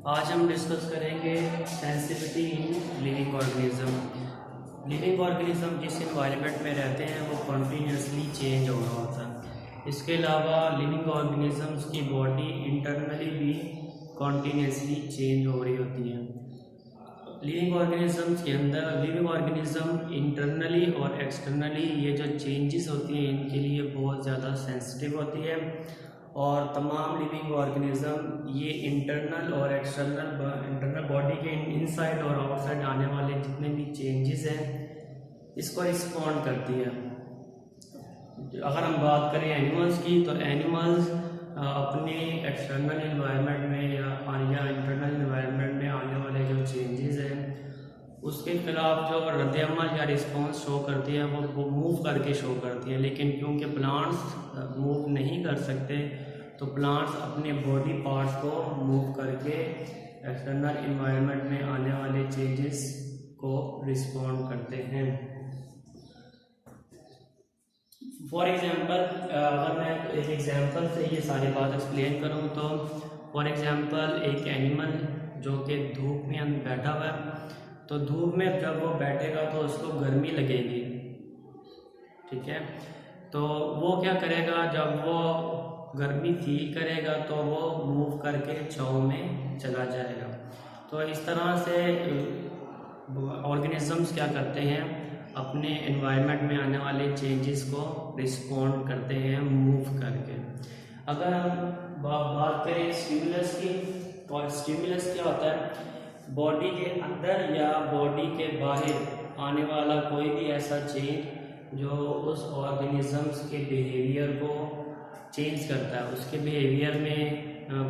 आज हम डिस्कस करेंगे sensitivity in living organism. Living organism जिस इन्वायरमेंट में रहते हैं वो कॉन्टीन्यूसली चेंज हो रहा होता है। इसके अलावा लिविंग ऑर्गेनिजम्स की बॉडी इंटरनली भी कॉन्टीन्यूसली चेंज हो रही होती है। लिविंग ऑर्गेनिजम्स के अंदर लिविंग ऑर्गेनिज्म इंटरनली और एक्सटर्नली ये जो चेंजेस होती हैं इनके लिए बहुत ज़्यादा सेंसिटिव होती है, और तमाम लिविंग ऑर्गेनिज्म ये इंटरनल और इंटरनल बॉडी के इनसाइड और आउटसाइड आने वाले जितने भी चेंजेस हैं इसको रिस्पॉन्ड करती है। अगर हम बात करें एनिमल्स की, तो एनिमल्स अपने एक्सटर्नल इन्वायरमेंट में या इंटरनल इन्वायरमेंट में आने वाले जो चेंजेस हैं उसके खिलाफ जो रद्द-ए-अमल या रिस्पॉन्स शो करती है वो मूव करके शो करती है। लेकिन क्योंकि प्लांट्स मूव नहीं कर सकते तो प्लांट्स अपने बॉडी पार्ट्स को मूव करके एक्सटर्नल इन्वायरमेंट में आने वाले चेंजेस को रिस्पॉन्ड करते हैं। फॉर एग्जांपल अगर मैं एक एग्जांपल से ये सारी बात एक्सप्लेन करूँ तो फॉर एग्जांपल एक एनिमल जो कि धूप में बैठा हुआ है, तो धूप में जब वो बैठेगा तो उसको गर्मी लगेगी, ठीक है। तो वो क्या करेगा, जब वो गर्मी फील करेगा तो वो मूव करके छाँव में चला जाएगा। तो इस तरह से ऑर्गेनिजम्स क्या करते हैं, अपने एनवायरनमेंट में आने वाले चेंजेस को रिस्पॉन्ड करते हैं मूव करके। अगर हम बात करें स्टिमुलस की, और स्टिमुलस क्या होता है, बॉडी के अंदर या बॉडी के बाहर आने वाला कोई भी ऐसा चेंज जो उस ऑर्गेनिजम्स के बिहेवियर को चेंज करता है, उसके बिहेवियर में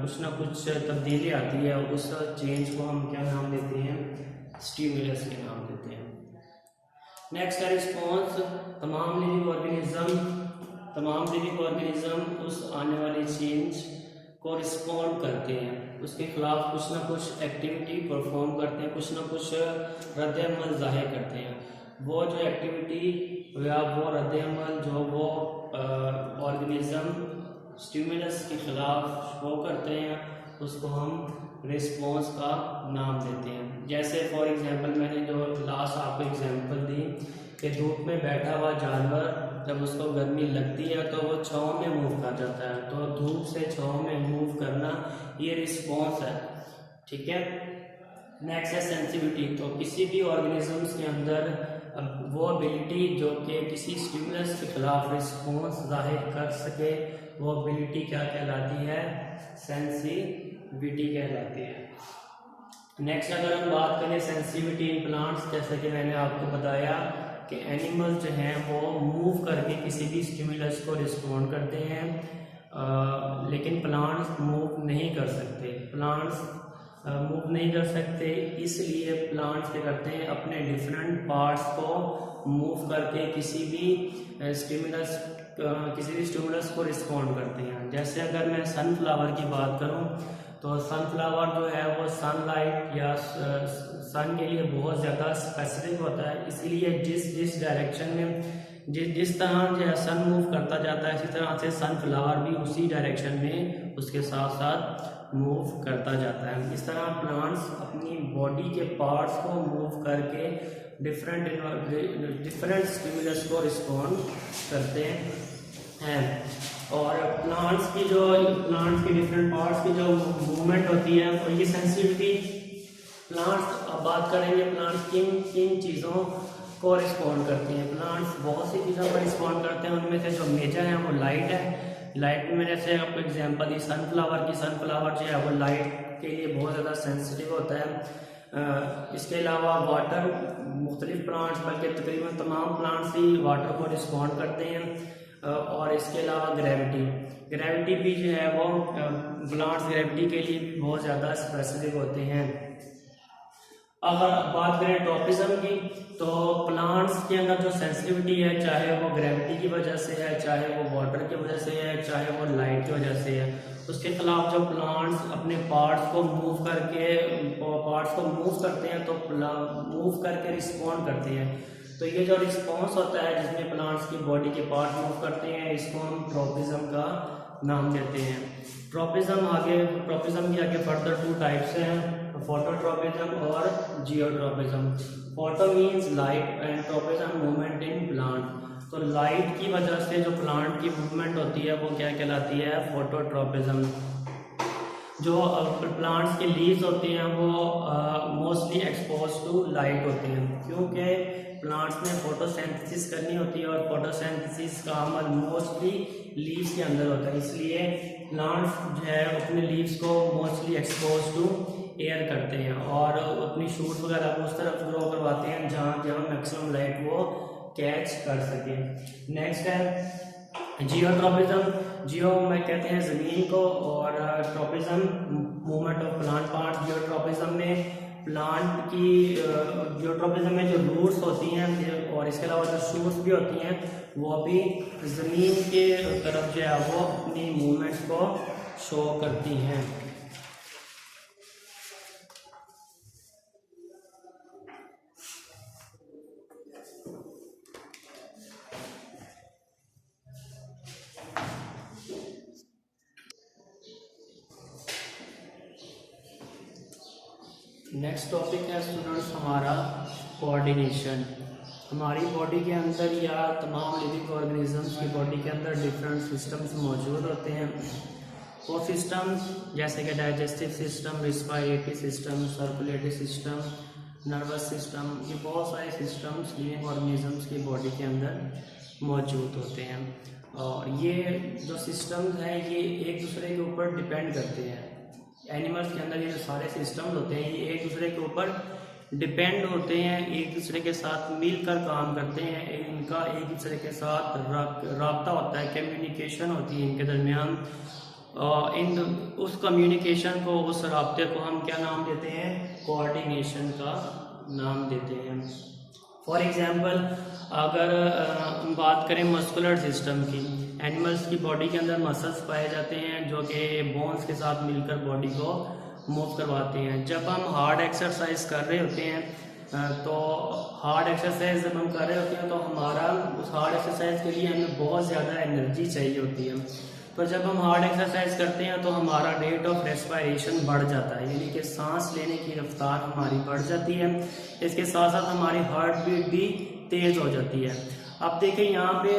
कुछ ना कुछ तब्दीली आती है, उस चेंज को हम क्या नाम देते हैं, स्टिमुलस के नाम देते हैं। नेक्स्ट है रिस्पॉन्स। तमाम लिविंग ऑर्गेनिज्म उस आने वाले चेंज को रिस्पॉन्ड करते हैं, उसके खिलाफ कुछ ना कुछ एक्टिविटी परफॉर्म करते हैं, कुछ ना कुछ रद्द-ए-अमल ज़ाहिर करते हैं। वो जो एक्टिविटी या वो रद्द-ए-अमल जो वो ऑर्गेनिज्म स्टिमुलस के खिलाफ शो करते हैं उसको हम रिस्पॉन्स का नाम देते हैं। जैसे फॉर एग्जांपल मैंने जो लास्ट आपको एग्जांपल दी कि धूप में बैठा हुआ जानवर जब उसको गर्मी लगती है तो वो छाँव में मूव कर जाता है, तो धूप से छाँव में मूव करना ये रिस्पॉन्स है, ठीक है। नेक्स्ट है सेंसिटिविटी। तो किसी भी ऑर्गेनिजम्स के अंदर वो एबिलिटी जो कि किसी स्टिमुलस के खिलाफ रिस्पॉन्स जाहिर कर सके, वो एबिलिटी क्या कहलाती है, सेंसिटिविटी कहलाती है। नेक्स्ट अगर हम बात करें सेंसिटिविटी इन प्लांट्स, जैसे कि मैंने आपको बताया कि एनिमल्स जो हैं वो मूव करके किसी भी स्टिमुलस को रिस्पॉन्ड करते हैं, लेकिन प्लांट्स मूव नहीं कर सकते। प्लांट्स मूव नहीं कर सकते, इसलिए प्लांट्स क्या करते हैं, अपने डिफरेंट पार्ट्स को मूव करके किसी भी स्टिमुलस को रिस्पॉन्ड करते हैं। जैसे अगर मैं सनफ्लावर की बात करूं तो सनफ्लावर जो है वो सनलाइट या सन के लिए बहुत ज़्यादा स्पेसिफिक होता है, इसलिए जिस डायरेक्शन में जिस तरह जो सन मूव करता जाता है इसी तरह से सनफ्लावर भी उसी डायरेक्शन में उसके साथ साथ मूव करता जाता है। इस तरह प्लांट्स अपनी बॉडी के पार्ट्स को मूव करके डिफरेंट स्टिमुलस को रिस्पॉन्ड करते हैं। और प्लांट्स की डिफरेंट पार्ट्स की जो मूवमेंट होती है और ये सेंसिटिविटी प्लांट्स, अब बात करेंगे प्लांट्स किन चीज़ों को रिस्पॉन्ड करते हैं। प्लांट्स बहुत सी चीज़ों को रिस्पॉन्ड करते हैं, उनमें से जो मेजर है वो लाइट है। लाइट में जैसे आपको एग्जांपल दी सनफ्लावर जो है वो लाइट के लिए बहुत ज़्यादा सेंसिटिव होता है। इसके अलावा वाटर, मुख्तलिफ प्लांट्स बल्कि तकरीबन तमाम प्लांट्स ही वाटर को रिस्पॉन्ड करते हैं। और इसके अलावा ग्रेविटी भी जो है वो प्लांट्स ग्रेविटी के लिए भी बहुत ज़्यादा स्पेसिफिक होते हैं। अगर बात करें ट्रॉपिज्म की, तो प्लांट्स के अंदर जो सेंसिटिविटी है, चाहे वो ग्रेविटी की वजह से है, चाहे वो वाटर की वजह से है, चाहे वो लाइट की वजह से है, उसके खिलाफ जो प्लांट्स अपने पार्ट्स को मूव करते हैं तो मूव करके रिस्पॉन्ड करते हैं। तो ये जो रिस्पॉन्स होता है जिसमें प्लांट्स की बॉडी के पार्ट मूव करते हैं, इसको हम ट्रॉपिज्म का नाम देते हैं। ट्रॉपिज्म के आगे फर्दर 2 टाइप्स हैं, फोटोट्रॉपिज्म और geotropism. Photo means light and tropism movement in plant. तो लाइट की वजह से जो प्लांट की मूवमेंट होती है वो क्या कहलाती है, फोटोट्रॉपिज्म। जो प्लांट्स के लीव्स होते हैं वो मोस्टली एक्सपोज टू लाइट होते हैं, क्योंकि प्लांट्स में फोटोसिंथेसिस करनी होती है और फोटोसिंथेसिस का अमल मोस्टली लीव्स के अंदर होता है, इसलिए प्लांट्स जो है अपने लीव्स को मोस्टली एक्सपोज टू एयर करते हैं और अपनी शूट वगैरह को उस तरफ ग्रो करवाते हैं जहाँ जहाँ मैक्सिमम लाइट वो कैच कर सके। नेक्स्ट है जियोट्रॉपिज्म। जियो में कहते हैं ज़मीन को और tropism movement of plant part. Geotropism में प्लांट की जियोट्रॉपिज्म में जो रूट्स होती हैं और इसके अलावा जो शूट्स भी होती हैं वो भी ज़मीन के तरफ जो है वो अपनी मूवमेंट्स को शो करती हैं। नेक्स्ट टॉपिक है स्टूडेंट्स हमारा कोऑर्डिनेशन। हमारी बॉडी के अंदर या तमाम लिविंग ऑर्गेनिजम्स की बॉडी के अंदर डिफरेंट सिस्टम्स मौजूद होते हैं। वो सिस्टम्स जैसे कि digestive system, respiratory system, circulatory system, nervous system, ये बहुत सारे सिस्टम्स लिविंग ऑर्गेनिजम्स की बॉडी के अंदर मौजूद होते हैं। और ये जो सिस्टम्स हैं ये एक दूसरे के ऊपर डिपेंड करते हैं। एनिमल्स के अंदर ये जो सारे सिस्टम्स होते हैं ये एक दूसरे के ऊपर डिपेंड होते हैं, एक दूसरे के साथ मिलकर काम करते हैं, इनका एक दूसरे के साथ राब्ता होता है, कम्युनिकेशन होती है इनके दरमियान। उस कम्युनिकेशन को, उस राब्ते को हम क्या नाम देते हैं, कोऑर्डिनेशन का नाम देते हैं। फॉर एग्जांपल अगर हम बात करें मस्कुलर सिस्टम की, एनिमल्स की बॉडी के अंदर मसल्स पाए जाते हैं जो कि बोन्स के साथ मिलकर बॉडी को मूव करवाते हैं। जब हम हार्ड एक्सरसाइज कर रहे होते हैं तो हार्ड एक्सरसाइज जब हम कर रहे होते हैं तो हमारा उस हार्ड एक्सरसाइज के लिए हमें बहुत ज़्यादा एनर्जी चाहिए होती है। तो जब हम हार्ड एक्सरसाइज करते हैं तो हमारा रेट ऑफ रेस्पिरेशन बढ़ जाता है, यानी कि सांस लेने की रफ्तार हमारी बढ़ जाती है। इसके साथ साथ हमारी हार्ट बीट भी तेज़ हो जाती है। अब देखिए यहाँ पे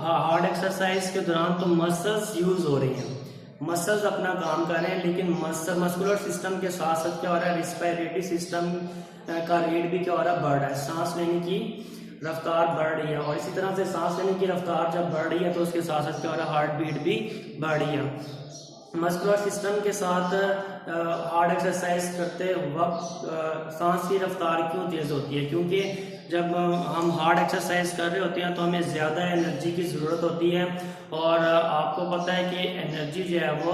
हार्ड एक्सरसाइज के दौरान तो मसल्स यूज़ हो रही हैं, मसल्स अपना काम कर रहे हैं, लेकिन मस्कुलर सिस्टम के साथ साथ क्या हो रहा है, रिस्पायरेटरी सिस्टम का रेट भी क्या हो रहा है, बढ़ रहा है, सांस लेने की रफ्तार बढ़ रही है। और इसी तरह से सांस लेने की रफ्तार जब बढ़ रही है तो उसके साथ साथ क्या हो रहा है, हार्ट बीट भी बढ़ रही है। मस्कुलर सिस्टम के साथ हार्ड एक्सरसाइज करते वक्त सांस की रफ्तार क्यों तेज़ होती है, क्योंकि जब हम हार्ड एक्सरसाइज कर रहे होते हैं तो हमें ज़्यादा एनर्जी की ज़रूरत होती है। और आपको पता है कि एनर्जी जो है वो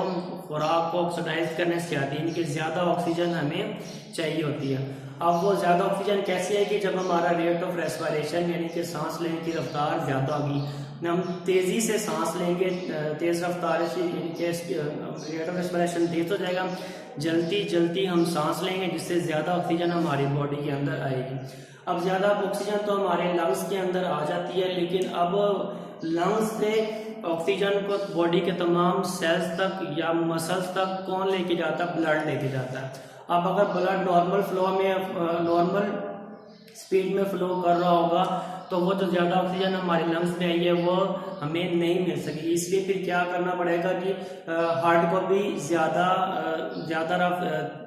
खुराक को ऑक्सीडाइज करने से आती है, यानी कि ज़्यादा ऑक्सीजन हमें चाहिए होती है। अब वो ज़्यादा ऑक्सीजन कैसे है कि जब हमारा रेट ऑफ रेस्पिरेशन यानी कि सांस लेने की रफ्तार ज़्यादा होगी, हम तेज़ी से सांस लेंगे, तेज़ रफ्तार से यानी कि रेट ऑफ रेस्पिरेशन तेज़ हो जाएगा, जल्दी हम सांस लेंगे जिससे ज़्यादा ऑक्सीजन हमारी बॉडी के अंदर आएगी। अब ज़्यादा ऑक्सीजन तो हमारे लंग्स के अंदर आ जाती है, लेकिन अब लंग्स से ऑक्सीजन को बॉडी के तमाम सेल्स तक या मसल्स तक कौन लेके जाता है, ब्लड लेके जाता है। अब अगर ब्लड नॉर्मल फ्लो में, नॉर्मल स्पीड में फ्लो कर रहा होगा तो वो जो ज़्यादा ऑक्सीजन हमारे लंग्स में आई है वो हमें नहीं मिल सकेगी। इसलिए फिर क्या करना पड़ेगा कि हार्ट को भी ज़्यादा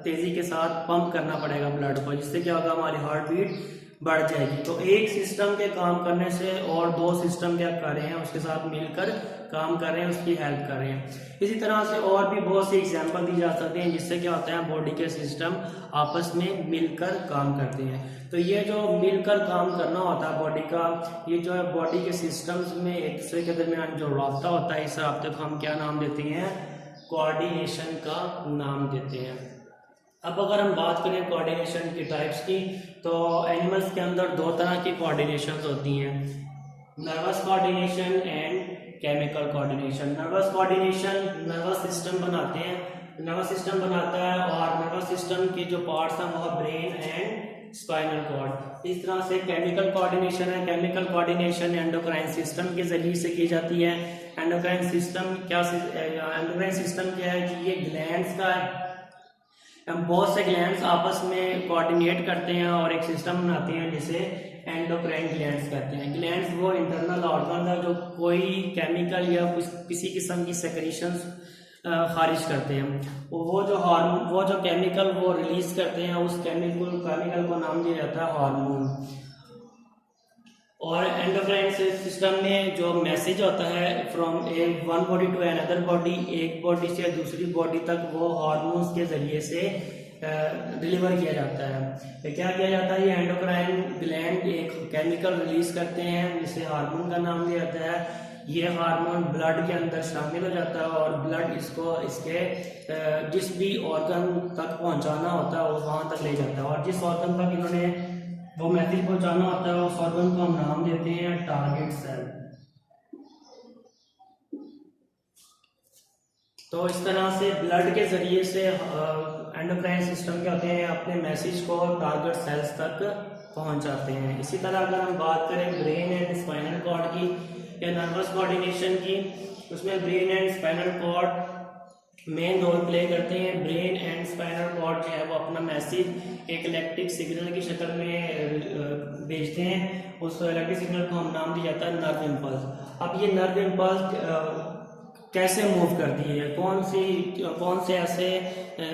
तेज़ी के साथ पंप करना पड़ेगा ब्लड को, जिससे क्या होगा, हमारी हार्ट बीट बढ़ जाएगी। तो एक सिस्टम के काम करने से और दो सिस्टम क्या कर रहे हैं, उसके साथ मिलकर काम कर रहे हैं, उसकी हेल्प कर रहे हैं। इसी तरह से और भी बहुत सी एग्जांपल दी जा सकती हैं जिससे क्या होता है, बॉडी के सिस्टम आपस में मिलकर काम करते हैं। तो ये जो मिलकर काम करना होता है बॉडी का, ये जो है बॉडी के सिस्टम्स में एक दूसरे के दरमियान जो राब्ता होता है, इस राब्ते को हम क्या नाम देते हैं, कोऑर्डिनेशन का नाम देते हैं। अब अगर हम बात करें कोऑर्डिनेशन की टाइप्स की, तो एनिमल्स के अंदर दो तरह की कोऑर्डिनेशन होती हैं, nervous coordination and chemical coordination. Nervous coordination nervous system बनाते हैं, नर्वस सिस्टम बनाता है, और नर्वस सिस्टम के जो पार्ट्स हैं वो ब्रेन एंड स्पाइनल कॉर्ड। इस तरह से केमिकल कोऑर्डिनेशन है। केमिकल कोऑर्डिनेशन एंडोक्राइन सिस्टम के जरिए से की जाती है। एंडोक्राइन सिस्टम क्या है कि ये ग्लैंड्स का बहुत से ग्लैंड्स आपस में कोऑर्डिनेट करते हैं और एक सिस्टम बनाते हैं जिसे एंडोक्राइन ग्लैंड्स कहते हैं। ग्लैंड्स वो इंटरनल ऑर्गन है जो कोई केमिकल या किसी किस्म की सेक्रीशंस खारिज करते हैं। वो जो केमिकल वो रिलीज करते हैं, उस केमिकल को नाम दिया जाता है हार्मोन। और एंडोक्राइन सिस्टम में जो मैसेज होता है from one body to another body, एक बॉडी से दूसरी बॉडी तक, वो हार्मोन्स के जरिए से डिलीवर किया जाता है। तो क्या किया जाता है, ये एंडोक्राइन ग्लैंड एक केमिकल रिलीज करते हैं जिसे हार्मोन का नाम दिया जाता है। ये हार्मोन ब्लड के अंदर शामिल हो जाता है और ब्लड इसको इसके जिस भी ऑर्गन तक पहुंचाना होता है वो वहां तक ले जाता है। और जिस ऑर्गन तक इन्होंने वो मैसेज पहुंचाना होता है उस ऑर्गन को हम नाम देते हैं टारगेट सेल। तो इस तरह से ब्लड के जरिए से एंडोक्राइन सिस्टम के होते हैं अपने मैसेज को टारगेट सेल्स तक पहुंचाते हैं। इसी तरह अगर हम बात करें ब्रेन एंड स्पाइनल कॉर्ड की या नर्वस कोऑर्डिनेशन की, उसमें brain and spinal cord main role play करते हैं। ब्रेन एंड स्पाइनल कॉर्ड जो है वो अपना मैसेज एक इलेक्ट्रिक सिग्नल की शक्ल में भेजते हैं। उस इलेक्ट्रिक सिग्नल को हम नाम दिया जाता है नर्व इम्पल्स। अब ये नर्व इम्पल्स कैसे मूव करती है, कौन से ऐसे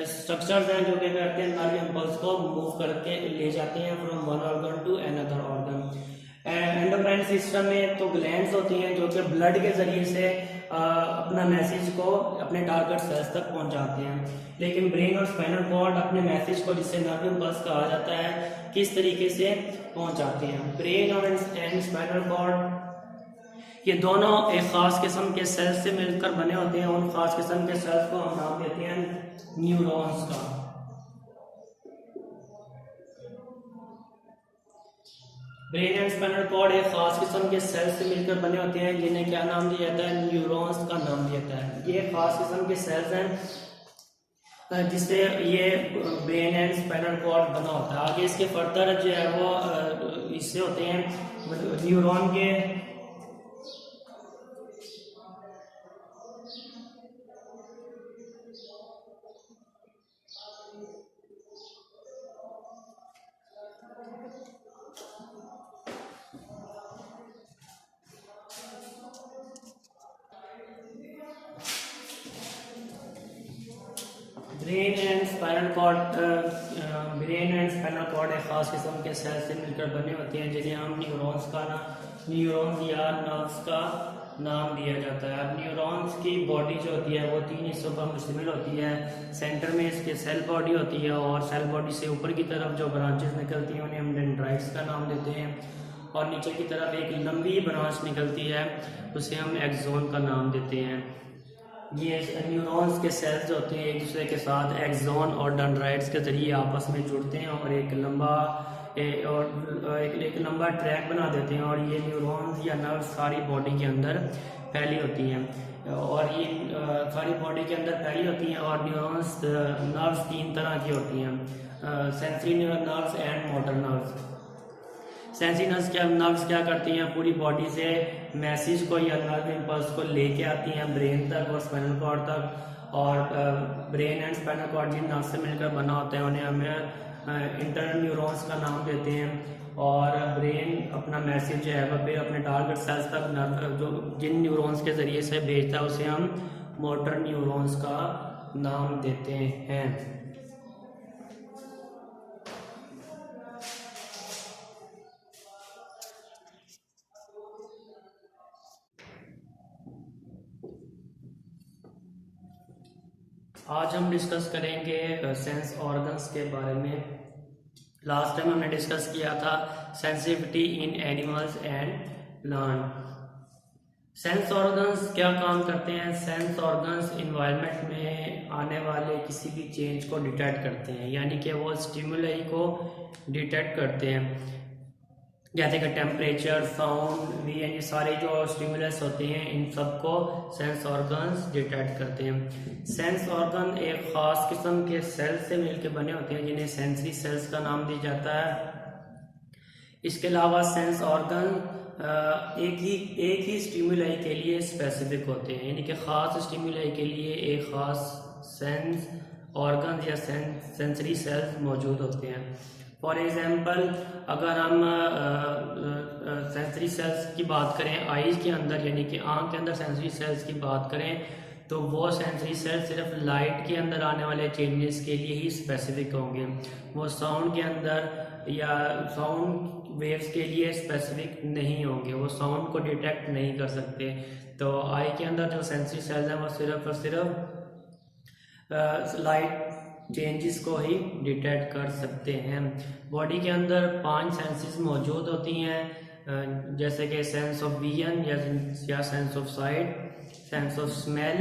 स्ट्रक्चर्स हैं जो क्या करते हैं नर्व इम्पल्स को मूव करके ले जाते हैं from one organ to another organ. Endocrine system में तो ग्लैंड्स होती हैं जो कि ब्लड के जरिए से अपना मैसेज को अपने टारगेट सेल्स तक पहुंचाते हैं। लेकिन ब्रेन और स्पाइनल कॉर्ड अपने मैसेज को, जिसे नर्व इम्पल्स कहा जाता है, किस तरीके से पहुंचाते हैं। ब्रेन और एंड स्पाइनल कॉर्ड ये दोनों एक खास किस्म के सेल्स से मिलकर बने होते हैं। उन खास किस्म के सेल्स को हम नाम देते हैं न्यूरॉन्स का। ब्रेन एंड स्पाइनल कॉर्ड एक खास किस्म के सेल्स से मिलकर बने होते हैं जिन्हें क्या नाम दिया जाता है, न्यूरॉन्स का नाम दिया जाता है। ये खास किस्म के सेल्स हैं जिससे ये ब्रेन एंड स्पाइनल कॉर्ड बना होता है। आगे इसके फर्दर जो है वो इससे होते हैं न्यूरॉन के ब्रेन एंड स्पाइनल कॉर्ड एक खास किस्म के सेल से मिलकर बने होते हैं जिन्हें हम न्यूरॉन्स या नर्व्स का नाम दिया जाता है। अब न्यूरॉन्स की बॉडी जो होती है वो 3 हिस्सों पर मुश्तमिल होती है। सेंटर में इसके सेल बॉडी होती है और सेल बॉडी से ऊपर की तरफ जो ब्रांचेस निकलती हैं उन्हें हम डेंड्राइट्स का नाम देते हैं। और नीचे की तरफ एक लंबी ब्रांच निकलती है उसे हम एक्सोन का नाम देते हैं। ये न्यूरॉन्स के सेल्स होते हैं एक दूसरे के साथ एक्सोन और डेंड्राइट्स के जरिए आपस में जुड़ते हैं और एक लंबा ट्रैक बना देते हैं। और ये न्यूरॉन्स या नर्व्स सारी बॉडी के अंदर फैली होती हैं और ये सारी बॉडी के अंदर फैली होती हैं। और नर्व्स 3 तरह की होती हैं, sensory nerves and motor nerves. Sensory nerves क्या करती हैं, पूरी बॉडी से मैसेज को या नर्व इम्पल्स को लेके आती हैं ब्रेन तक और स्पाइनल कॉर्ड तक। और ब्रेन एंड स्पाइनल कॉर्ड जिन नर्व से मिलकर बना होता है उन्हें हमें इंटरनल न्यूरॉन्स का नाम देते हैं। और ब्रेन अपना मैसेज जो है वह फिर अपने टारगेट सेल्स तक नर्व जो जिन न्यूरॉन्स के जरिए से भेजता है उसे हम मोटर न्यूरॉन्स का नाम देते हैं। आज हम डिस्कस करेंगे सेंस ऑर्गन्स के बारे में। लास्ट टाइम हमने डिस्कस किया था sensitivity in animals and plant. Sense organs क्या काम करते हैं? सेंस ऑर्गन्स इन्वायरमेंट में आने वाले किसी भी चेंज को डिटेक्ट करते हैं, यानी कि वो स्टिमुलाई को डिटेक्ट करते हैं। जैसे कि टेम्परेचर, साउंड, ये सारे जो स्टिमुलस होते हैं इन सबको सेंस ऑर्गन्स डिटेक्ट करते हैं। सेंस ऑर्गन एक ख़ास किस्म के सेल्स से मिलकर बने होते हैं जिन्हें सेंसरी सेल्स का नाम दिया जाता है। इसके अलावा सेंस ऑर्गन एक ही स्टिमुलाई के लिए स्पेसिफिक होते हैं, यानी कि ख़ास स्टिमुलाई के लिए एक ख़ास सेंस ऑर्गन या सेंसरी सेल्स मौजूद होते हैं। फॉर एग्जांपल अगर हम सेंसरी सेल्स की बात करें आईज के अंदर, यानी कि आँख के अंदर सेंसरी सेल्स की बात करें तो वो सेंसरी सेल्स सिर्फ लाइट के अंदर आने वाले चेंजेस के लिए ही स्पेसिफिक होंगे। वो साउंड के अंदर या साउंड वेव्स के लिए स्पेसिफिक नहीं होंगे, वो साउंड को डिटेक्ट नहीं कर सकते। तो आई के अंदर जो सेंसरी सेल्स हैं वो सिर्फ और सिर्फ लाइट चेंजेस को ही डिटेक्ट कर सकते हैं। बॉडी के अंदर 5 सेंसेस मौजूद होती हैं, जैसे कि सेंस ऑफ विजन या sense of sight, sense of smell,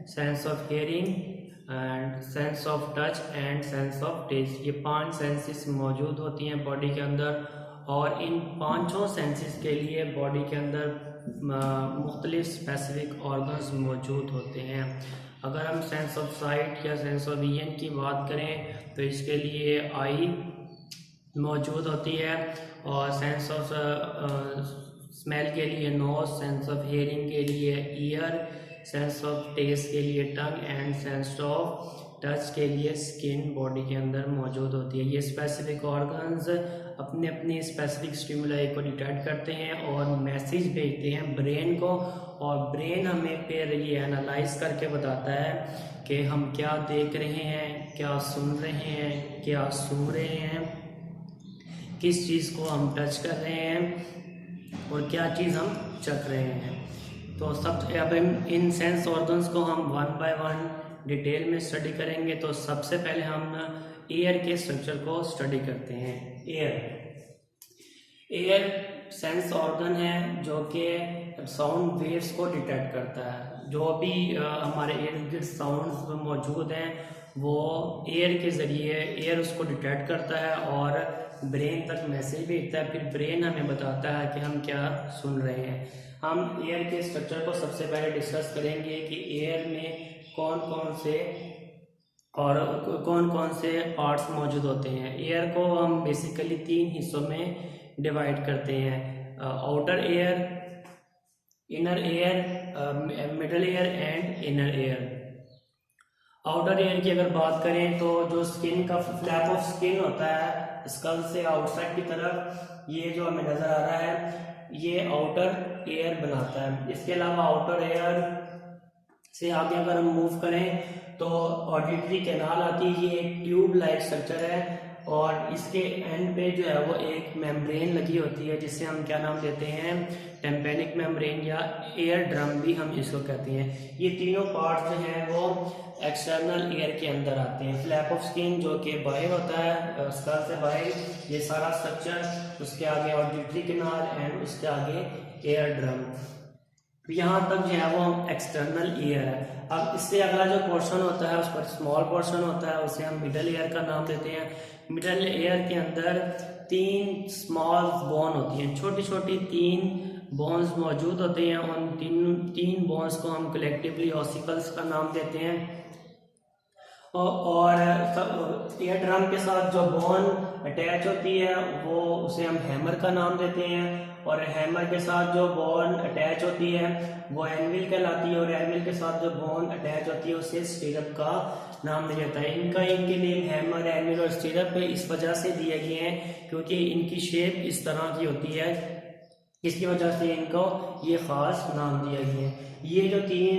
sense of hearing and sense of touch and sense of taste. ये 5 सेंसेस मौजूद होती हैं बॉडी के अंदर, और इन 5 सेंसेस के लिए बॉडी के अंदर मुख्तलिफ स्पेसिफिक ऑर्गन्स मौजूद होते हैं। अगर हम सेंस ऑफ साइट या सेंस ऑफ विजन की बात करें तो इसके लिए आई मौजूद होती है, और सेंस ऑफ स्मेल के लिए नोज, सेंस ऑफ हियरिंग के लिए ईयर, सेंस ऑफ टेस्ट के लिए tongue and sense of touch के लिए स्किन बॉडी के अंदर मौजूद होती है। ये स्पेसिफिक ऑर्गन्स अपने अपने स्पेसिफिक स्टिमुलाई को डिटेक्ट करते हैं और मैसेज भेजते हैं ब्रेन को, और ब्रेन हमें फिर ये एनालाइज करके बताता है कि हम क्या देख रहे हैं, क्या सुन रहे हैं, क्या सूंघ रहे हैं, किस चीज़ को हम टच कर रहे हैं और क्या चीज़ हम चख रहे हैं। तो सब अब इन सेंस ऑर्गन्स को हम 1 बाय 1 डिटेल में स्टडी करेंगे। तो सबसे पहले हम एयर के स्ट्रक्चर को स्टडी करते हैं। एयर सेंस ऑर्गन है जो कि साउंड वेव्स को डिटेक्ट करता है। जो भी हमारे इर्द गिर्द साउंड्स मौजूद हैं वो एयर के ज़रिए एयर उसको डिटेक्ट करता है और ब्रेन तक मैसेज भेजता है। फिर ब्रेन हमें बताता है कि हम क्या सुन रहे हैं। हम एयर के स्ट्रक्चर को सबसे पहले डिस्कस करेंगे कि एयर में कौन कौन से पार्ट्स मौजूद होते हैं। एयर को हम बेसिकली 3 हिस्सों में डिवाइड करते हैं, outer air, inner air, middle air and inner air. Outer air की अगर बात करें तो जो स्किन का फ्लैप ऑफ स्किन होता है स्कल से आउटसाइड की तरफ, ये जो हमें नज़र आ रहा है ये आउटर एयर बनाता है। इसके अलावा आउटर एयर से आगे अगर हम मूव करें तो ऑडिटरी कैनाल आती है। ये एक ट्यूब लाइक स्ट्रक्चर है और इसके एंड पे जो है वो एक मेम्ब्रेन लगी होती है जिससे हम क्या नाम देते हैं, टेम्पेनिक मेम्ब्रेन या एयर ड्रम भी हम इसको कहते हैं। ये तीनों पार्ट्स जो हैं वो एक्सटर्नल एयर के अंदर आते हैं। फ्लैप ऑफ स्किन जो कि बाहर होता है स्कल से बाहर, ये सारा स्ट्रक्चर, उसके आगे ऑडिटरी कैनाल एंड उसके आगे एयर ड्रम, यहाँ तक जो है वो एक्सटर्नल ईयर है। अब इससे अगला जो पोर्शन होता है उस पर स्मॉल पोर्शन होता है, उसे हम मिडल ईयर का नाम देते हैं। मिडल ईयर के अंदर 3 स्मॉल बोन होती हैं, छोटी छोटी 3 बोन्स मौजूद होते हैं। उन तीन बोन्स को हम कलेक्टिवली ऑसिकल्स का नाम देते हैं। और एयर ड्रम के साथ जो बोन अटैच होती है वो उसे हम हैमर का नाम देते हैं, और हैमर के साथ जो बोन अटैच होती है वो एनविल कहलाती है, और एनविल के साथ जो बोन अटैच होती है उसे स्टिरअप का नाम दिया जाता है। इनके नेम हैमर, एनविल और स्टिरअप इस वजह से दिए गए हैं क्योंकि इनकी शेप इस तरह की होती है, इसकी वजह से इनको ये ख़ास नाम दिया गया है। ये जो 3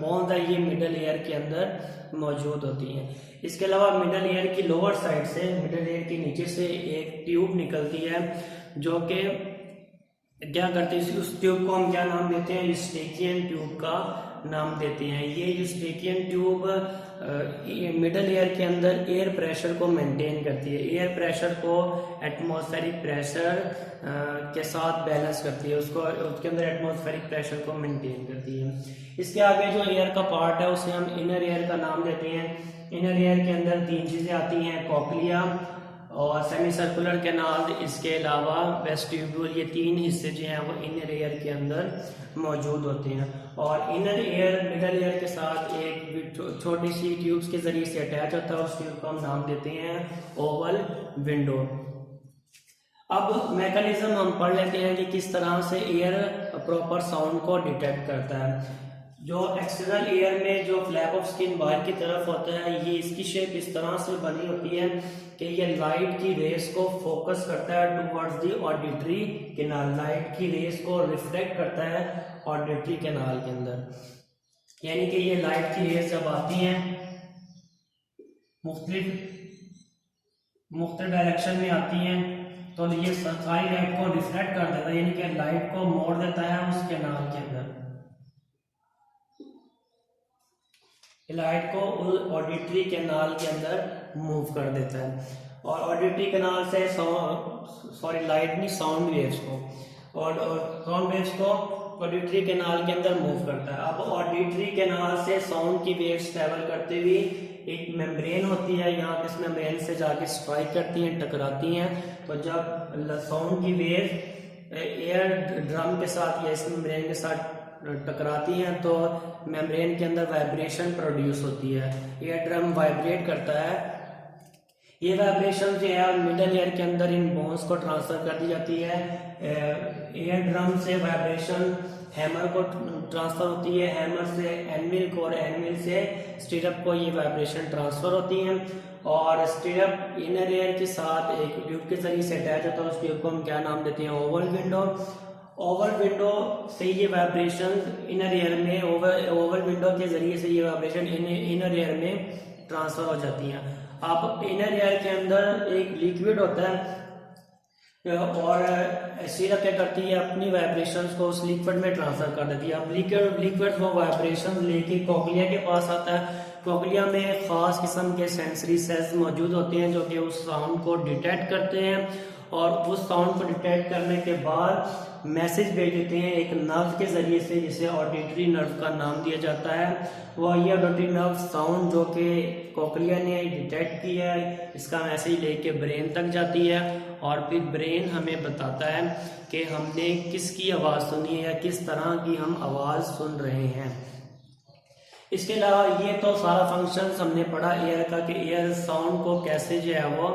बोन्स है ये मिडल ईयर के अंदर मौजूद होती हैं। इसके अलावा मिडल ईयर की लोअर साइड से, मिडल ईयर के नीचे से एक ट्यूब निकलती है जो कि क्या करते हैं, उस ट्यूब को हम क्या नाम देते हैं, यूस्टेकियन ट्यूब का नाम देते हैं। ये यूस्टेकियन ट्यूब मिडल ईयर के अंदर एयर प्रेशर को मेंटेन करती है, एयर प्रेशर को एटमॉस्फेरिक प्रेशर के साथ बैलेंस करती है, उसके अंदर एटमॉस्फेरिक प्रेशर को मेंटेन करती है। इसके आगे जो एयर का पार्ट है उसे हम इनर एयर का नाम देते हैं। इनर एयर के अंदर 3 चीज़ें आती हैं, कॉकलिया और सेमी सर्कुलर कैनाल, इसके अलावा वेस्टिब्यूल, ये तीन हिस्से जो हैं वो इनर एयर के अंदर मौजूद होते हैं। और इनर एयर मिडल एयर के साथ एक छोटी सी ट्यूब्स के जरिए से अटैच होता है, उस ट्यूब को हम नाम देते हैं ओवल विंडो। अब मैकेनिज्म हम पढ़ लेते हैं कि किस तरह से एयर प्रॉपर साउंड को डिटेक्ट करता है। जो एक्सटर्नल एयर में जो फ्लैप ऑफ स्किन बाहर की तरफ होता है, ये इसकी शेप इस तरह से बनी होती है कि ये लाइट की रेस को फोकस करता है towards the auditory canal, light की रेस को रिफ्लेक्ट करता है ऑडिटरी कैनाल के अंदर। यानी कि ये लाइट की रेस जब आती हैं मुख्तलिफ डायरेक्शन में आती हैं तो ये सारी लाइट को रिफ्लेक्ट कर देता है, यानी कि लाइट को मोड़ देता है उस कैनाल के अंदर, लाइट को उस ऑडिटरी कैनाल के अंदर मूव कर देता है। और ऑडिटरी कैनाल से लाइट नहीं, साउंड वेव्स को, और साउंड वेव्स को ऑडिटरी कैनाल के अंदर मूव करता है। अब ऑडिटरी कैनाल से साउंड की वेव्स ट्रेवल करते हुए एक मेम्ब्रेन होती है, यहाँ पे इस मेम्ब्रेन से जाके स्ट्राइक करती हैं, टकराती हैं। तो जब साउंड की वेव एयर ड्रम के साथ या इस मेम्ब्रेन के साथ टकराती हैं तो मेम्ब्रेन के अंदर वाइब्रेशन प्रोड्यूस होती है, एयर ड्रम वाइब्रेट करता है। ये वाइब्रेशन जो है मिडल एयर के अंदर इन बोन्स को ट्रांसफर कर दी जाती है। एयर ड्रम से वाइब्रेशन हैमर को ट्रांसफर होती है, हैमर से एनविल को, और एनविल से स्टिरअप को ये वाइब्रेशन ट्रांसफर होती हैं। और स्टिरअप इनर एयर के साथ एक ट्यूब के जरिए से अटैच होता है, उस ट्यूब को हम क्या नाम देते हैं, ओवल विंडो। ओवल विंडो से ये वाइब्रेशन इनर एयर में, ओवल विंडो के जरिए से ये वाइब्रेशन इनर एयर में ट्रांसफर हो जाती हैं। अब इनर एयर के अंदर एक लिक्विड होता है और सिरप क्या करती है, अपनी वाइब्रेशंस को उस लिक्विड में ट्रांसफर कर देती है। अब लिक्विड वो वाइब्रेशन लेके कोक्लिया के पास आता है। कोक्लिया में खास किस्म के सेंसरी सेल्स मौजूद होते हैं जो कि उस साउंड को डिटेक्ट करते हैं, और उस साउंड को डिटेक्ट करने के बाद मैसेज भेज देते हैं एक नर्व के जरिए से, जिसे ऑडिटरी नर्व का नाम दिया जाता है। वह ये ऑडिटरी नर्व साउंड जो कि कोक्लिया ने डिटेक्ट किया है, इसका मैसेज लेके ब्रेन तक जाती है, और फिर ब्रेन हमें बताता है कि हमने किसकी आवाज़ सुनी है या किस तरह की हम आवाज़ सुन रहे हैं। इसके अलावा ये तो सारा फंक्शन हमने पढ़ा एयर का, कि एयर साउंड को कैसे जो है वो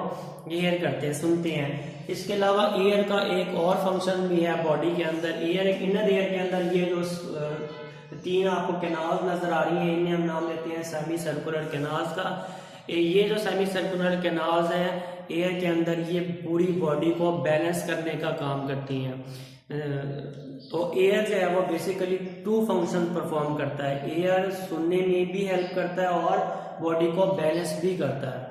एयर करते हैं, सुनते हैं। इसके अलावा एयर का एक और फंक्शन भी है बॉडी के अंदर। एयर, इनर एयर के अंदर ये जो तीन आपको कैनाल्स नजर आ रही हैं, इन्हें हम नाम लेते हैं सेमी सर्कुलर कैनाल्स का। ये जो सेमी सर्कुलर कैनाल्स हैं एयर के अंदर, ये पूरी बॉडी को बैलेंस करने का काम करती हैं। तो एयर जो है वो बेसिकली टू फंक्शन परफॉर्म करता है। एयर सुनने में भी हेल्प करता है और बॉडी को बैलेंस भी करता है।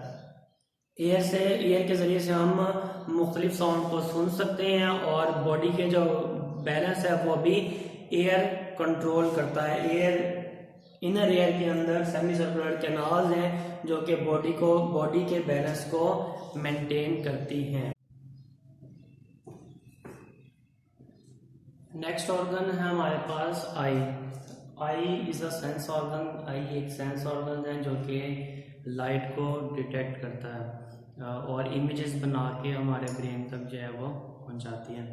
एयर के जरिए से हम मुख्तलिफ साउंड को सुन सकते हैं, और बॉडी के जो बैलेंस है वो भी एयर कंट्रोल करता है। इनर एयर के अंदर सेमी सर्कुलर कैनाल्स हैं जो कि बॉडी के बैलेंस को मेंटेन करती हैं। नेक्स्ट ऑर्गन है हमारे पास I is a sense organ. आई एक सेंस ऑर्गन है जो कि लाइट को डिटेक्ट करता है और इमेजेस बना के हमारे ब्रेन तक जो है वो पहुंचाती है।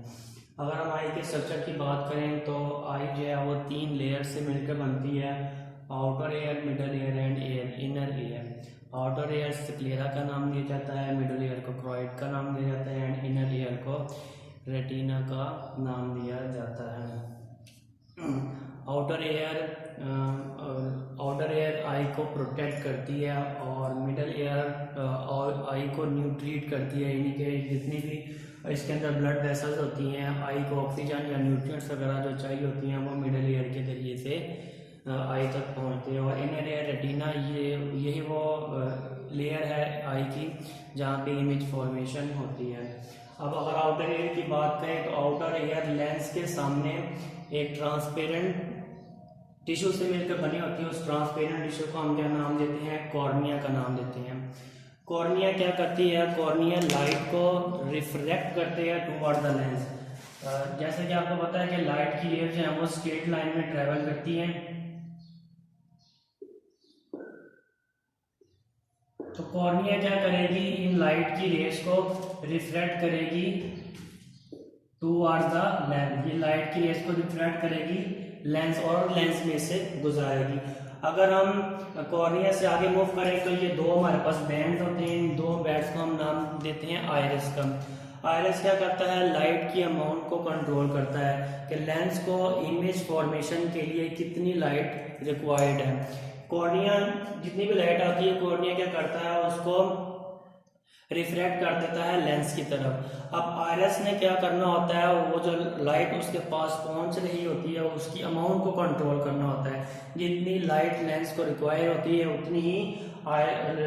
अगर हम आई के स्ट्रक्चर की बात करें तो आई जो है वो तीन लेयर से मिलकर बनती है, outer air, middle air and inner air. Outer air sclera का नाम दिया जाता है, मिडल एयर को क्रोइड का नाम दिया जाता है, एंड इनर एयर को रेटिना का नाम दिया जाता है। आउटर एयर आई को प्रोटेक्ट करती है, और मिडल एयर और आई को न्यूट्रीट करती है, यानी कि जितनी भी इसके अंदर ब्लड वेसल्स होती हैं, आई को ऑक्सीजन या न्यूट्रिएंट्स वगैरह जो चाहिए होती हैं वो मिडल एयर के जरिए से आई तक पहुंचते हैं। और इनर एयर रेटिना, यही वो लेयर है आई की जहाँ पे इमेज फॉर्मेशन होती है। अब अगर आउटर एयर की बात करें तो आउटर एयर लेंस के सामने एक ट्रांसपेरेंट टिश्यू से मिलकर बनी होती है। उस ट्रांसपेरेंट टिश्यू को हम क्या नाम देते हैं, कॉर्निया का नाम देते हैं। कॉर्निया क्या करती है, कॉर्निया लाइट को रिफ्लेक्ट करते हैं टुवर्ड द लेंस। जैसे कि आपको पता है कि लाइट की वेव जो है वो स्ट्रेट लाइन में ट्रेवल करती हैं, तो कॉर्निया क्या करेगी, इन लाइट की रेस को रिफ्लेक्ट करेगी टूवर्ड्स द लेंस। ये लाइट की रेस को रिफ्लेक्ट करेगी लेंस और लेंस में से गुजारेगी। अगर हम कॉर्निया से आगे मूव करें तो ये दो हमारे पास बैंड होते हैं, इन दो बैंड्स को हम नाम देते हैं आयरिस का। आयरिस क्या करता है, लाइट की अमाउंट को कंट्रोल करता है कि लेंस को इमेज फॉर्मेशन के लिए कितनी लाइट रिक्वायर्ड है। कॉर्निया जितनी भी लाइट आती है, कॉर्निया क्या करता है, उसको रिफ्रैक्ट कर देता है लेंस की तरफ। अब आयरिस ने क्या करना होता है, वो जो लाइट उसके पास पहुंच रही होती है उसकी अमाउंट को कंट्रोल करना होता है। जितनी लाइट लेंस को रिक्वायर होती है उतनी ही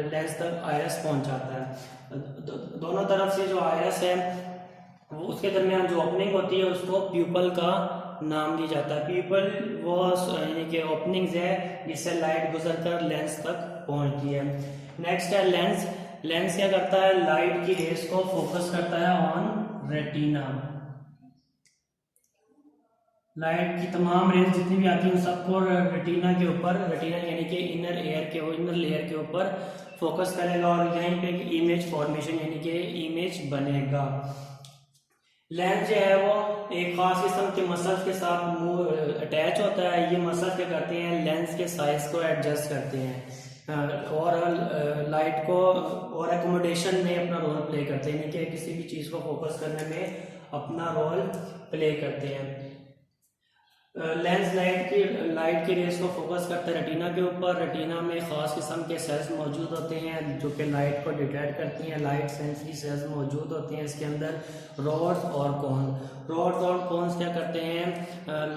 लेंस तक आयरिस पहुंचाता है। दोनों तरफ से जो आयरिस है वो उसके दरमियान जो ओपनिंग होती है उसको प्यूपल का नाम दिया जाता है। प्यूपल वो यानी कि ओपनिंग्स है जिससे लाइट गुजरकर लेंस तक पहुंचती है। नेक्स्ट है लेंस। लेंस क्या करता है, लाइट की रेस को फोकस करता है ऑन रेटिना। लाइट की तमाम रेस जितनी भी आती है उन सबको रेटिना के ऊपर, रेटिना यानी कि इनर लेयर के ऊपर फोकस करेगा और यहीं पे इमेज फॉर्मेशन यानी कि इमेज बनेगा। लेंस जो है वो एक खास किस्म के मसल्स के साथ अटैच होता है। ये मसल्स क्या करते हैं, लेंस के साइज को एडजस्ट करते हैं और लाइट को और एकोमोडेशन में अपना रोल प्ले करते हैं, यानी कि किसी भी चीज़ को फोकस करने में अपना रोल प्ले करते हैं। लेंस लाइट की रेस को फोकस करता है रेटिना के ऊपर। रेटिना में खास किस्म के सेल्स मौजूद होते हैं जो कि लाइट को डिटेक्ट करती हैं। लाइट सेंसरी सेल्स मौजूद होते हैं इसके अंदर, रॉड्स और कोन। रॉड्स और कोन्स क्या करते हैं,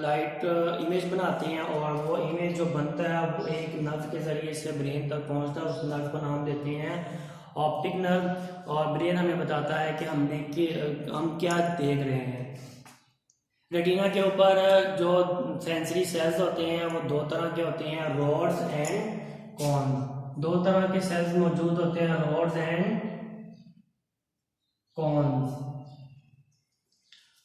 लाइट इमेज बनाते हैं और वो इमेज जो बनता है वो एक नर्व के जरिए से ब्रेन तक पहुंचता है। उस नर्व को नाम देते हैं ऑप्टिक नर्व और ब्रेन हमें बताता है कि हम क्या देख रहे हैं। रेटिना के ऊपर जो सेंसरी सेल्स होते हैं वो दो तरह के होते हैं, रॉड्स एंड कोन। दो तरह के सेल्स मौजूद होते हैं, rods and cones.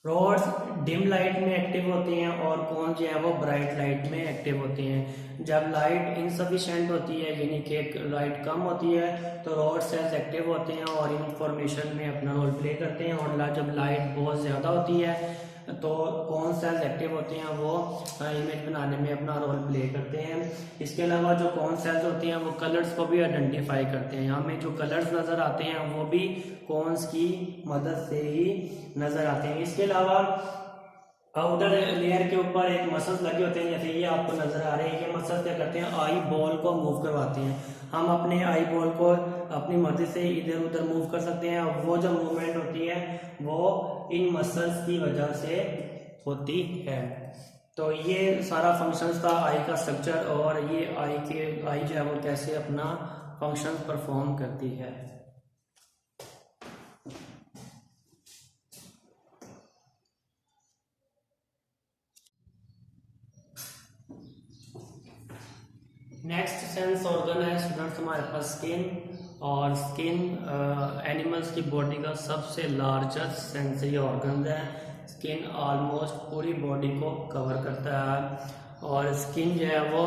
Rods dim light में एक्टिव होते हैं और कोन जो है वो ब्राइट लाइट में एक्टिव होते हैं। जब लाइट इनसफिशिएंट होती है यानी कि लाइट कम होती है तो रॉड सेल्स एक्टिव होते हैं और इंफॉर्मेशन में अपना रोल प्ले करते हैं, और जब लाइट बहुत ज़्यादा होती है तो कौन सेल्स एक्टिव होते हैं वो इमेज बनाने में अपना रोल प्ले करते हैं। इसके अलावा जो कौन सेल्स होते हैं वो कलर्स को भी आइडेंटिफाई करते हैं। हमें जो कलर्स नज़र आते हैं वो भी कौन्स की मदद से ही नज़र आते हैं। इसके अलावा आउटर लेयर के ऊपर एक मसल्स लगे होते हैं, जैसे ये आपको नजर आ रहे हैं। ये मसल्स क्या करते हैं, आई बॉल को मूव करवाते हैं। हम अपने आई बॉल को अपनी मर्जी से इधर उधर मूव कर सकते हैं और वो जो मूवमेंट होती है वो इन मसल्स की वजह से होती है। तो ये सारा फंक्शंस था आई का स्ट्रक्चर, और ये आई जो है वो कैसे अपना फंक्शन परफॉर्म करती है। नेक्स्ट सेंस ऑर्गन है स्टूडेंट्स हमारे पास स्किन, और स्किन एनिमल्स की बॉडी का सबसे लार्जेस्ट सेंसरी ऑर्गन है। स्किन ऑलमोस्ट पूरी बॉडी को कवर करता है, और स्किन जो है वो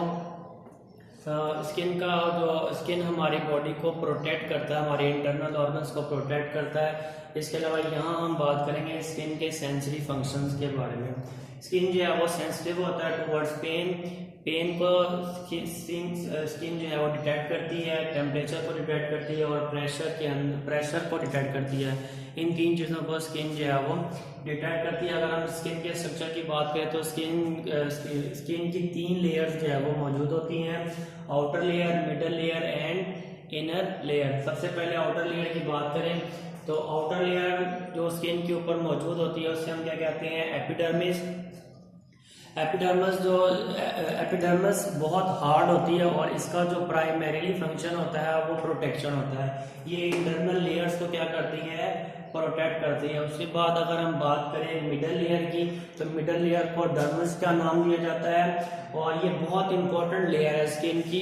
स्किन हमारी बॉडी को प्रोटेक्ट करता है, हमारे इंटरनल ऑर्गन्स को प्रोटेक्ट करता है। इसके अलावा यहाँ हम बात करेंगे स्किन के सेंसरी फंक्शंस के बारे में। स्किन जो है वो सेंसिटिव होता है टुवर्ड्स पेन को स्किन जो है वो डिटेक्ट करती है, टेम्परेचर को डिटेक्ट करती है और प्रेशर को डिटेक्ट करती है। इन तीन चीज़ों को स्किन जो है वो डिटेक्ट करती है। अगर हम स्किन के स्ट्रक्चर की बात करें तो स्किन की 3 लेयर्स जो है वो मौजूद होती हैं, outer layer, middle layer and inner layer. सबसे पहले आउटर लेयर की बात करें तो आउटर लेयर जो स्किन के ऊपर मौजूद होती है उससे हम क्या कहते हैं, एपिडर्मिस। एपिडर्मिस बहुत हार्ड होती है और इसका जो प्राइमरीली फंक्शन होता है वो प्रोटेक्शन होता है। ये इंटरनल लेयर्स को क्या करती है, प्रोटेक्ट करती है। उसके बाद अगर हम बात करें मिडल लेयर की तो मिडल लेयर को डर्मिस का नाम दिया जाता है, और ये बहुत इंपॉर्टेंट लेयर है स्किन की।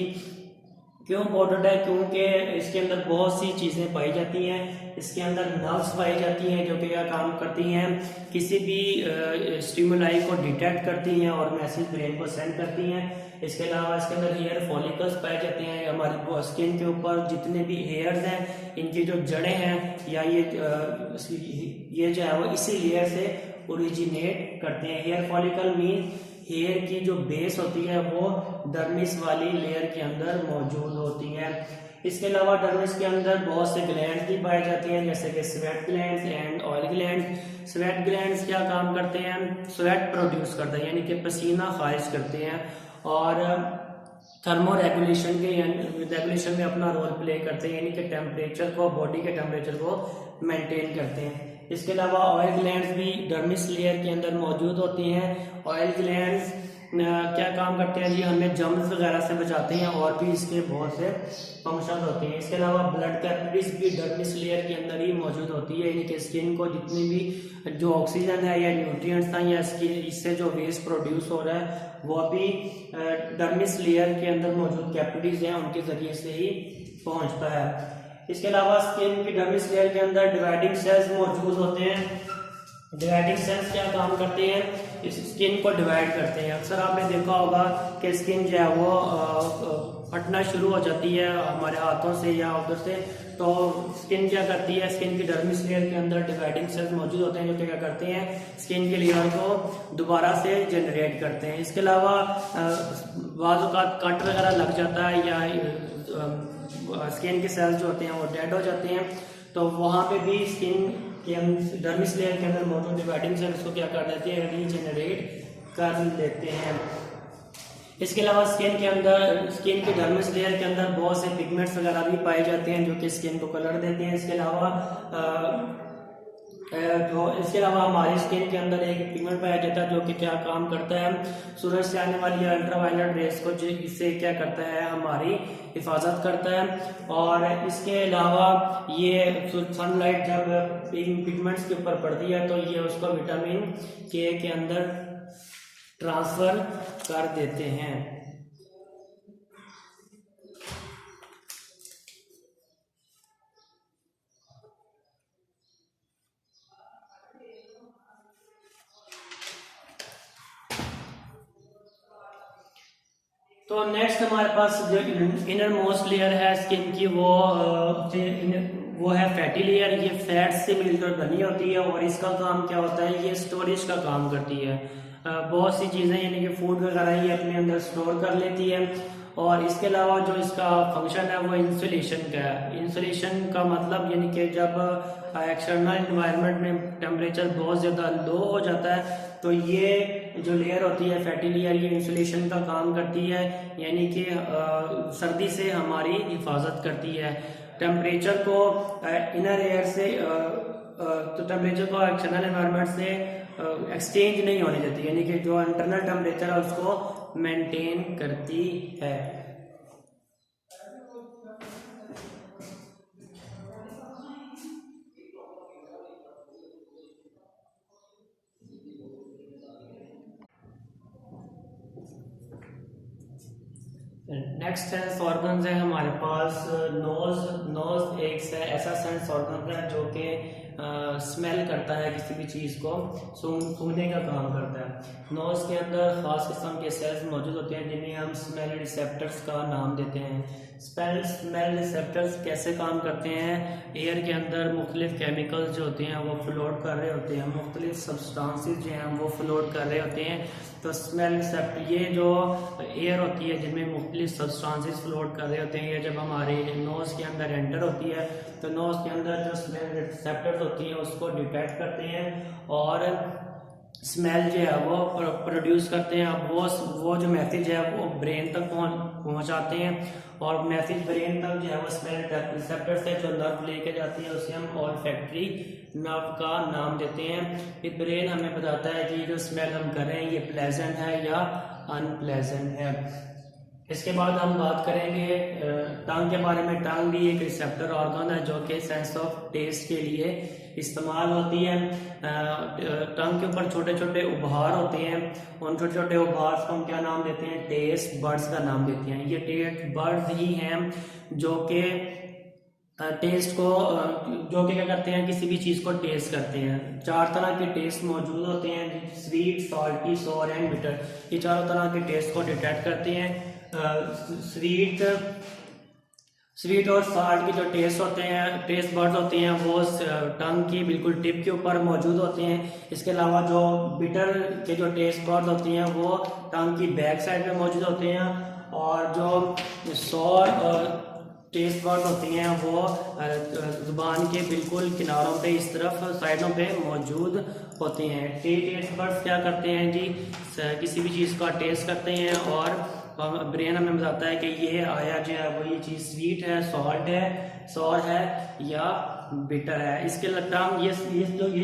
क्यों इम्पोर्टेंट है, क्योंकि इसके अंदर बहुत सी चीज़ें पाई जाती हैं। इसके अंदर नर्व्स पाई जाती हैं जो कि क्या काम करती हैं, किसी भी स्टिमुलाई को डिटेक्ट करती हैं और मैसेज ब्रेन को सेंड करती हैं। इसके अलावा इसके अंदर हेयर फॉलिकल्स पाए जाते हैं। हमारी स्किन के ऊपर जितने भी हेयर्स हैं, इनकी जो जड़ें हैं या ये जो है वो इसी लेयर से ओरिजिनेट करते हैं। हेयर फॉलिकल मीन हेयर की जो बेस होती है वो डर्मिस वाली लेयर के अंदर मौजूद होती है। इसके अलावा डर्मिस के अंदर बहुत से ग्लैंड भी पाए जाते हैं, जैसे कि sweat glands and oil gland. Sweat glands क्या काम करते हैं? स्वेट प्रोड्यूस करते हैं, यानी कि पसीना खारिज करते हैं, और थर्मो रेगुलेशन में अपना रोल प्ले करते हैं, यानी कि टेम्परेचर को, बॉडी के टेम्परेचर को मेंटेन करते हैं। इसके अलावा ऑयल ग्लैंड्स भी डर्मिस लेयर के अंदर मौजूद होती हैं। ऑयल ग्लैंड्स क्या काम करते हैं जी? हमें जम्स वगैरह से बचाते हैं, और भी इसके बहुत से फंक्शन होते हैं। इसके अलावा ब्लड कैपिलरीज भी डर्मिस लेयर के अंदर ही मौजूद होती है, यानी कि स्किन को जितनी भी जो ऑक्सीजन है या न्यूट्रिएंट्स था या स्किन इससे जो वेस्ट प्रोड्यूस हो रहा है वो भी डर्मिस लेयर के अंदर मौजूद कैपिलरीज हैं उनके जरिए से ही पहुंचता है। इसके अलावा स्किन की डर्मिस लेयर के अंदर डिवाइडिंग सेल्स मौजूद होते हैं। डिवाइडिंग सेल्स क्या काम करते हैं? इस स्किन को डिवाइड करते हैं। अक्सर आपने देखा होगा कि स्किन जो है वो फटना शुरू हो जाती है हमारे हाथों से या उधर से, तो स्किन क्या करती है? स्किन की डर्मिस लेयर के अंदर डिवाइडिंग सेल्स मौजूद होते हैं जो क्या करते हैं? स्किन के लेयर को दोबारा से जनरेट करते हैं। इसके अलावा बाज़ औक़ात कट वगैरह लग जाता है या स्किन के सेल्स जो होते हैं वो डेड हो जाते हैं, तो वहाँ पे भी स्किन के डर्मिस लेयर के अंदर मौजूद डिवाइडिंग सेल्स को क्या कर देते हैं? रीजनरेट कर देते हैं। इसके अलावा स्किन की डर्मिस लेयर के अंदर बहुत से पिगमेंट्स वगैरह भी पाए जाते हैं जो कि स्किन को कलर देते हैं। इसके अलावा हमारी स्किन के अंदर एक पिगमेंट पाया जाता है जो कि क्या काम करता है? सूरज से आने वाली अल्ट्रावायलेट रेस को इससे क्या करता है? हमारी हिफाजत करता है। और इसके अलावा ये सनलाइट जब इन पिगमेंट्स के ऊपर पड़ती है तो ये उसको विटामिन के अंदर ट्रांसफर कर देते हैं। तो नेक्स्ट हमारे पास जो इनर मोस्ट लेयर है स्किन की वो है फैटी लेयर। ये फैट से मिलकर बनी होती है और इसका काम क्या होता है? ये स्टोरेज का काम करती है। बहुत सी चीज़ें यानी कि फूड वगैरह ये अपने अंदर स्टोर कर लेती है। और इसके अलावा जो इसका फंक्शन है वो इंसुलेशन का है। इंसुलेशन का मतलब यानी कि जब एक्सटर्नल एनवायरनमेंट में टेम्परेचर बहुत ज़्यादा लो हो जाता है तो ये जो लेयर होती है फैटी लेयर, ये इंसुलेशन का काम करती है, यानी कि सर्दी से हमारी हिफाजत करती है। टेम्परेचर को इनर एयर से तो टेम्परेचर को एक्सटर्नल एनवायरनमेंट से एक्सचेंज नहीं होने देती, यानी कि जो इंटरनल टेम्परेचर है उसको मेंटेन करती है। नेक्स्ट सेंस ऑर्गन्स है हमारे पास नोज एक ऐसा सेंस ऑर्गन है जो कि स्मेल करता है, किसी भी चीज़ को सूंघने का काम करता है। नोज के अंदर खास किस्म के सेल्स मौजूद होते हैं जिन्हें हम स्मेल रिसेप्टर्स का नाम देते हैं। स्मेल रिसेप्टर्स कैसे काम करते हैं? एयर के अंदर मुख्तलिफ केमिकल्स जो होते हैं वो फ्लोट कर रहे होते हैं, मुख्तलिफ सब्सटेंसेस जो हैं वो फ्लोट कर रहे होते हैं। तो स्मेल रिसेप्टर, ये जो एयर होती है जिनमें मुख्तलिफ सब्सटेंसेस फ्लोट कर रहे होते हैं, ये जब हमारे नोज़ के अंदर एंटर होती है तो नोज़ के अंदर जो स्मेल रिसेप्टर्स होती हैं उसको डिटेक्ट करते हैं और स्मेल जो है वो प्रोड्यूस करते हैं। अब वो जो मैसेज है वो ब्रेन तक पहुंचाते हैं और मैसेज ब्रेन तक जो है वो स्मेल रिसेप्टर से जो नर्व लेके जाती है उसे हम ऑल्फैक्टरी नर्व का नाम देते हैं। फिर ब्रेन हमें बताता है कि जो स्मेल हम कर रहे हैं ये प्लेजेंट है या अनप्लेजेंट है। इसके बाद हम बात करेंगे टंग के बारे में। टंग भी एक रिसेप्टर ऑर्गन है जो कि सेंस ऑफ टेस्ट के लिए इस्तेमाल होती है। टंग के ऊपर छोटे छोटे उभार होते हैं, उन छोटे छोटे उभार को हम क्या नाम देते हैं? टेस्ट बर्ड्स का नाम देते हैं। ये टेस्ट बर्ड्स ही हैं जो कि टेस्ट को जो कि क्या करते हैं, किसी भी चीज़ को टेस्ट करते हैं। 4 तरह के टेस्ट मौजूद होते हैं, स्वीट, सॉल्टी, सोर एंड बिटर। ये चारों तरह के टेस्ट को डिटेक्ट करते हैं। स्वीट और साल्ट के जो टेस्ट होते हैं, टेस्ट बर्ड्स होते हैं, वो टंग की बिल्कुल टिप के ऊपर मौजूद होते हैं। इसके अलावा जो बिटर के जो टेस्ट बर्ड्स होते हैं वो टंग की बैक साइड पे मौजूद होते हैं, और जो सॉर और टेस्ट बर्ड्स होती हैं वो जुबान के बिल्कुल किनारों पे, इस तरफ साइडों पे मौजूद होते हैं। टेस्ट बर्ड्स क्या करते हैं जी, किसी भी चीज़ का टेस्ट करते हैं और ब्रेन हमें बताता है कि ये आया जो है वो ये चीज़ स्वीट है, सॉल्ट है, सॉर है या बिटर है। इसके टर्म ये